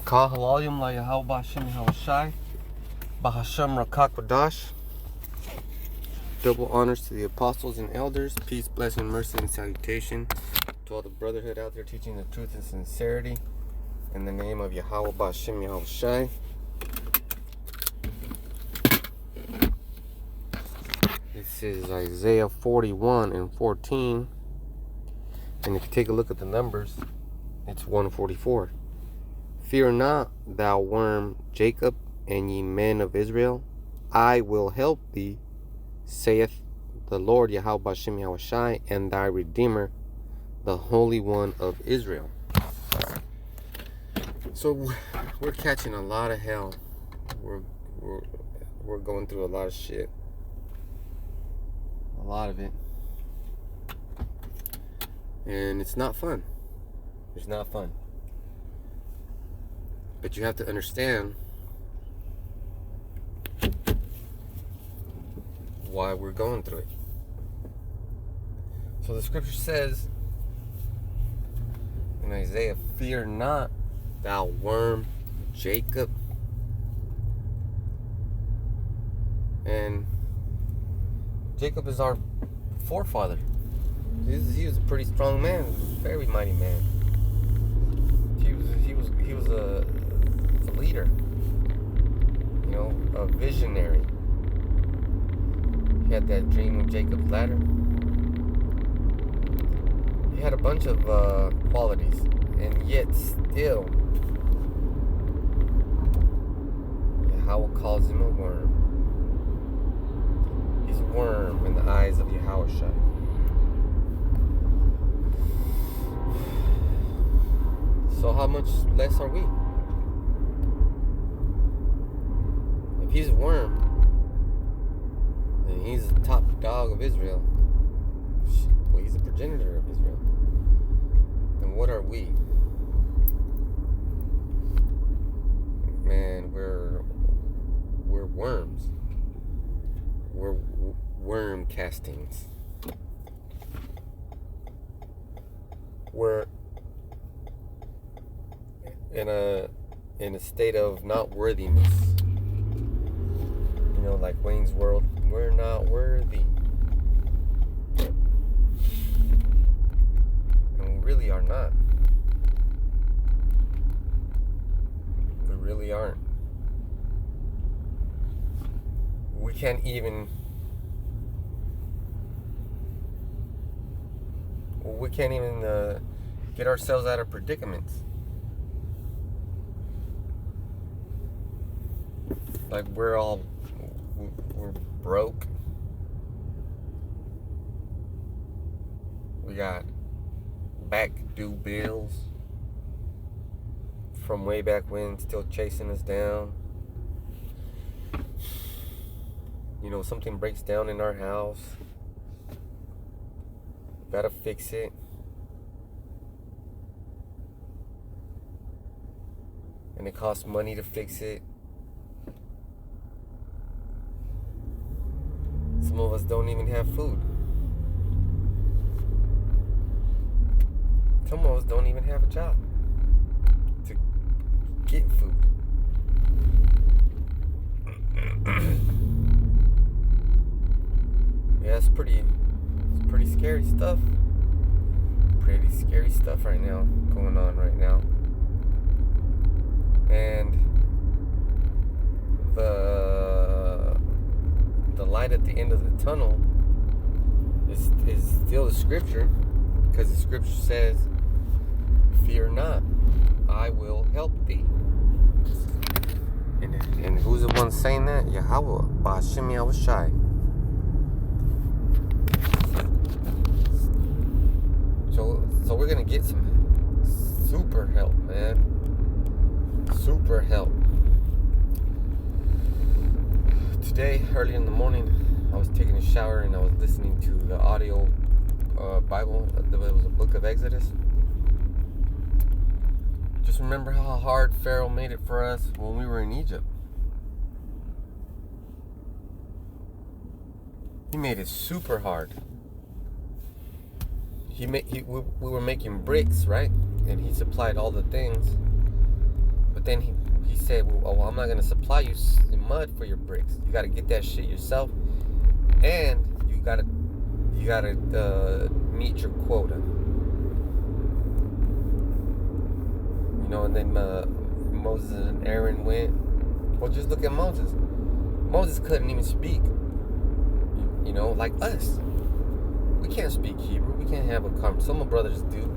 Kah Halalim La Yahweh Bashim Hawashai Bahasham Rakakwadash. Double honors to the apostles and elders. Peace, blessing, mercy, and salutation to all the brotherhood out there teaching the truth and sincerity. In the name of Yahweh Bashim Hawashai. This is Isaiah 41 and 14. And if you take a look at the numbers, it's 144. Fear not, thou worm Jacob, and ye men of Israel. I will help thee, saith the Lord Yahweh Bashim Yahushai, and thy Redeemer, the Holy One of Israel. So we're catching a lot of hell. We're going through a lot of shit. A lot of it. And it's not fun. It's not fun. But you have to understand why we're going through it. So the scripture says in Isaiah, fear not, thou worm Jacob. And Jacob is our forefather. He was a pretty strong man, very mighty man. He was a leader, you know, a visionary. He had that dream of Jacob's ladder. He had a bunch of qualities, and yet still, Yahweh calls him a worm. He's a worm in the eyes of Yahushua. So how much less are we? If he's a worm, and he's the top dog of Israel, well, he's a progenitor of Israel, then what are we? Man, we're worms. We're worm castings. We're in a state of not worthiness. You know, like Wayne's World, we're not worthy. And we really are not. We really aren't. We can't even get ourselves out of predicaments. Like we're broke. We got back due bills from way back when, still chasing us down. You know, something breaks down in our house. Gotta fix it. And it costs money to fix it. Some of us don't even have food. Some of us don't even have a job to get food. Yeah, it's pretty scary stuff. Pretty scary stuff right now, going on right now. And the light at the end of the tunnel is still the scripture, because the scripture says, fear not, I will help thee. And who's the one saying that? Yahweh Bashim Yahushai. So we're gonna get some super help, man. Super help. Today, early in the morning, I was taking a shower and I was listening to the audio Bible. It was a book of Exodus. Just remember how hard Pharaoh made it for us when we were in Egypt. He made it super hard. We were making bricks, right? And he supplied all the things. But then he said, well, I'm not going to supply you mud for your bricks. You got to get that shit yourself, and you got to meet your quota. You know, and then Moses and Aaron went. Well, just look at Moses. Moses couldn't even speak. You know, like us. We can't speak Hebrew. We can't have a conversation. Some brothers do.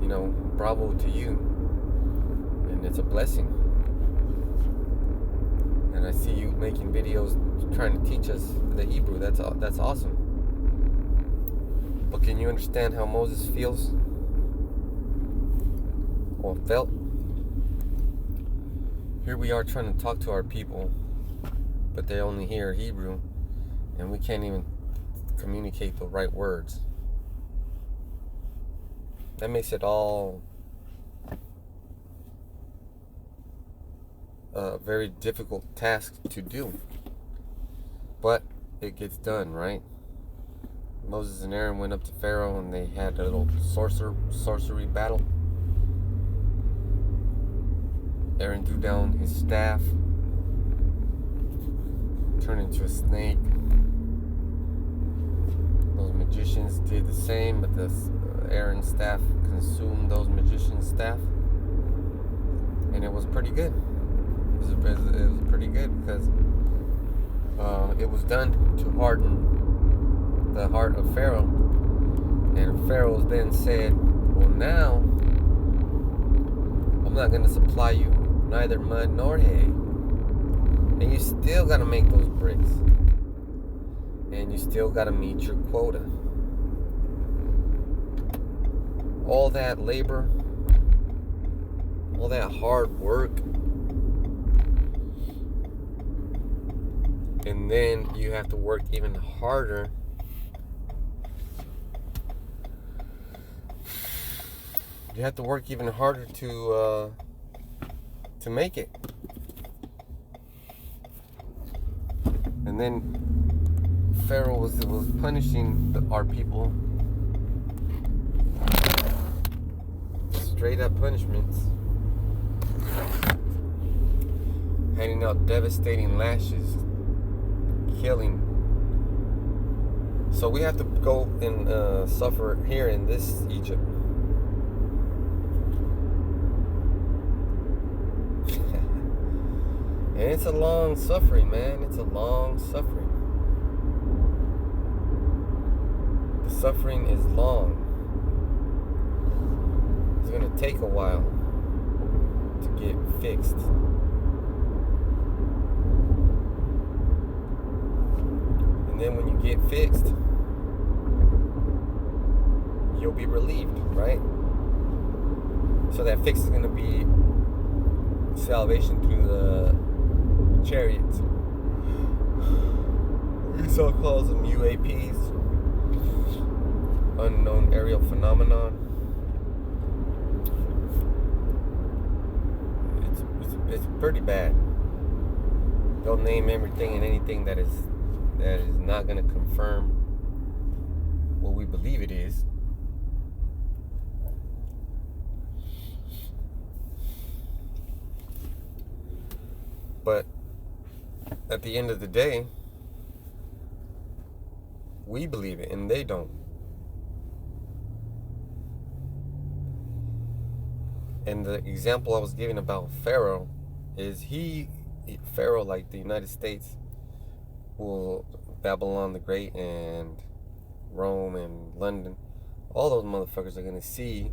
You know, bravo to you. And it's a blessing. And I see you making videos trying to teach us the Hebrew. That's awesome. But can you understand how Moses feels? Or felt? Here we are trying to talk to our people, but they only hear Hebrew, and we can't even communicate the right words. That makes it all a very difficult task to do. But it gets done, right? Moses and Aaron went up to Pharaoh and they had a little sorcery battle. Aaron threw down his staff, turned into a snake. Those magicians did the same, but Aaron's staff consumed those magicians' staff, and it was pretty good. It was pretty good because it was done to harden the heart of Pharaoh, and Pharaoh then said, "Well, now I'm not going to supply you neither mud nor hay, and you still got to make those bricks, and you still got to meet your quota." All that labor, all that hard work, and then you have to work even harder to make it. And then Pharaoh was punishing our people, straight up punishments, handing out devastating lashes, killing. So we have to go and suffer here in this Egypt. And it's a long suffering, man. It's a long suffering. The suffering is long. It's going to take a while to get fixed. And then when you get fixed, you'll be relieved, right? So that fix is going to be salvation through the chariots. Esau calls them UAPs, unknown aerial phenomenon. It's pretty bad. They'll name everything and anything that is not going to confirm what we believe it is. But at the end of the day, we believe it and they don't. And the example I was giving about Pharaoh is Pharaoh, like the United States, Babylon the Great and Rome and London, all those motherfuckers are going to see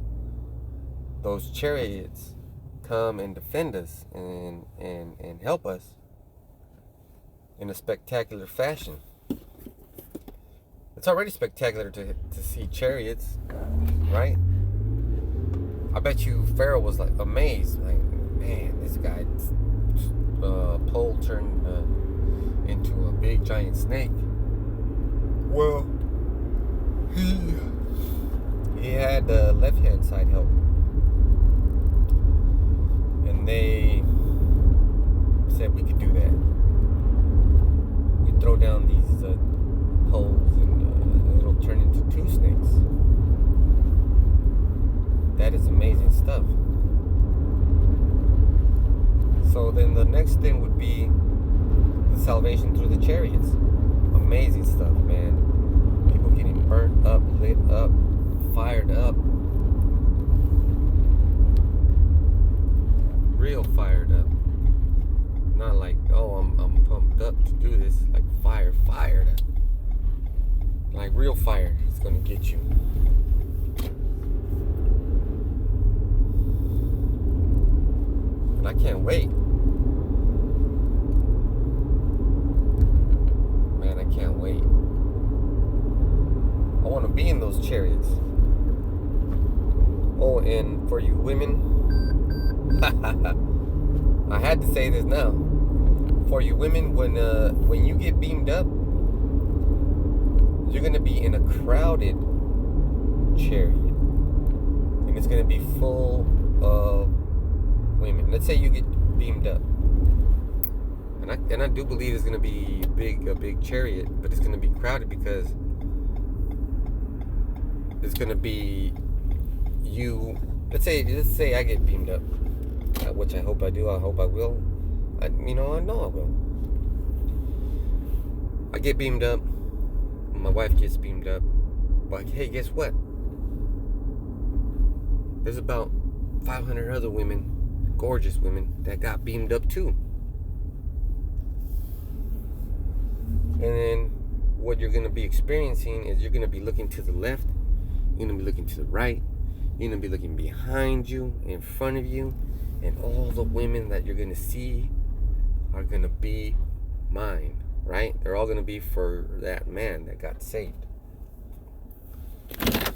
those chariots come and defend us and help us in a spectacular fashion. It's already spectacular to see chariots, right? I bet you Pharaoh was like amazed, like, man, this guy's pole turned into a big giant snake. Well, he had the left hand side help, and they said we could do that. We throw down these poles and it'll turn into two snakes. That is amazing stuff. So then the next thing would be the salvation through the chariots. Amazing stuff, man. People getting burnt up, lit up, fired up. Real fired up. Not like, oh, I'm pumped up to do this. Like fired up. Like real fire is gonna get you. And I can't wait. Man, I can't wait. I want to be in those chariots. Oh, and for you women, I had to say this now. For you women, when you get beamed up, you're gonna be in a crowded chariot, and it's gonna be full of women. Let's say you get beamed up, and I do believe it's gonna be a big chariot, but it's gonna be crowded because it's gonna be you. Let's say I get beamed up, which I hope I do. I hope I will. I know I will. I get beamed up. My wife gets beamed up. But hey, guess what? There's about 500 other women, gorgeous women, that got beamed up too. And then what you're going to be experiencing is you're going to be looking to the left, you're going to be looking to the right, you're going to be looking behind you, in front of you, and all the women that you're going to see are going to be mine, right? They're all going to be for that man that got saved. It's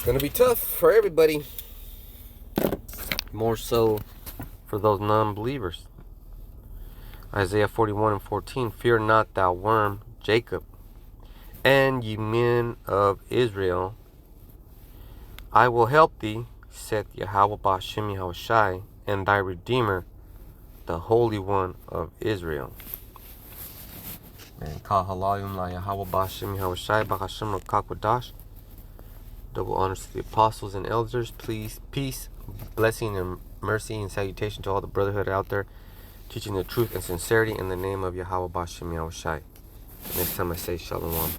going to be tough for everybody. More so for those non-believers. Isaiah 41:14, fear not, thou worm, Jacob, and ye men of Israel. I will help thee, saith Yahweh Ba'ashem Yahushai, and thy Redeemer, the Holy One of Israel. And Kal Halayim La Yahweh Ba'ashem Yahushai Ba'ashem Rakakwadash. Double honors to the apostles and elders. Please, peace, blessing, and mercy, and salutation to all the brotherhood out there, teaching the truth and sincerity in the name of Yahweh Ba'ashem Yahushai. Next time I say Shalom.